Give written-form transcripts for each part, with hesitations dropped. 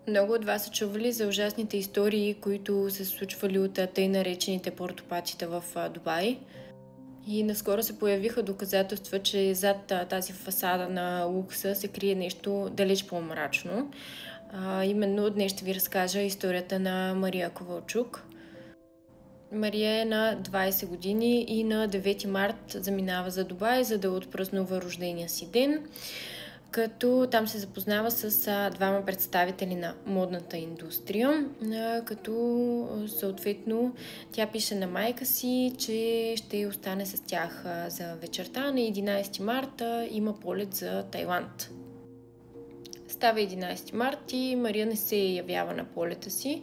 Много от вас са чували за ужасните истории, които се случвали от тъй наречените портопатита в Дубай. И наскоро се появиха доказателства, че зад тази фасада на лукса се крие нещо далеч по-мрачно. Именно днес ще ви разкажа историята на Мария Ковалчук. Мария е на 20 години и на 9 март заминава за Дубай, за да отпразнува рождения си ден, като там се запознава с двама представители на модната индустрия, като съответно тя пише на майка си, че ще остане с тях за вечерта. На 11 марта има полет за Тайланд. Става 11 март и Мария не се явява на полета си,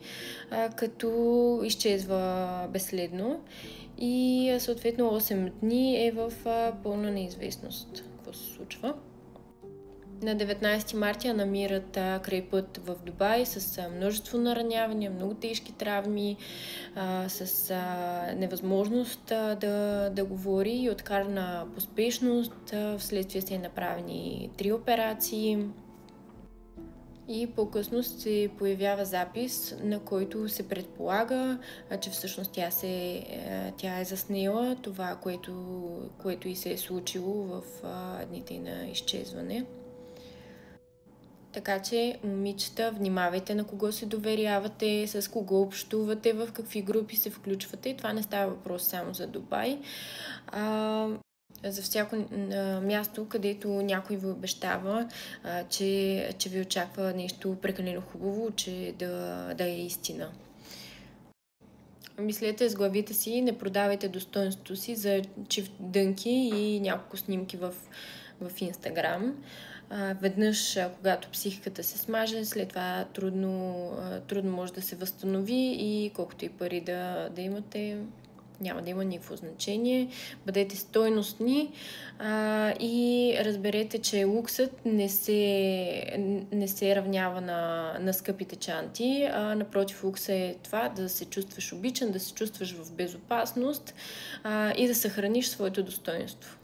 като изчезва безследно и съответно 8 дни е в пълна неизвестност какво се случва. На 19 марта я намират край път в Дубай с множество наранявания, много тежки травми, с невъзможност да говори и откарана по спешност. Вследствие са направени 3 операции. И по-късно се появява запис, на който се предполага, че всъщност тя е заснела това, което и се е случило в дните на изчезване. Така че, момичета, внимавайте на кого се доверявате, с кого общувате, в какви групи се включвате. Това не става въпрос само за Дубай. За всяко място, където някой ви обещава, че ви очаква нещо прекалено хубаво, че да е истина. Мислете с главите си, не продавайте достоинството си за дънки и няколко снимки в Инстаграм. Веднъж, когато психиката се смаже, след това трудно може да се възстанови и колкото и пари да имате, няма да има никакво значение. Бъдете стойностни и разберете, че луксът не се равнява на скъпите чанти. Напротив, луксът е това да се чувстваш обичан, да се чувстваш в безопасност и да съхраниш своето достоинство.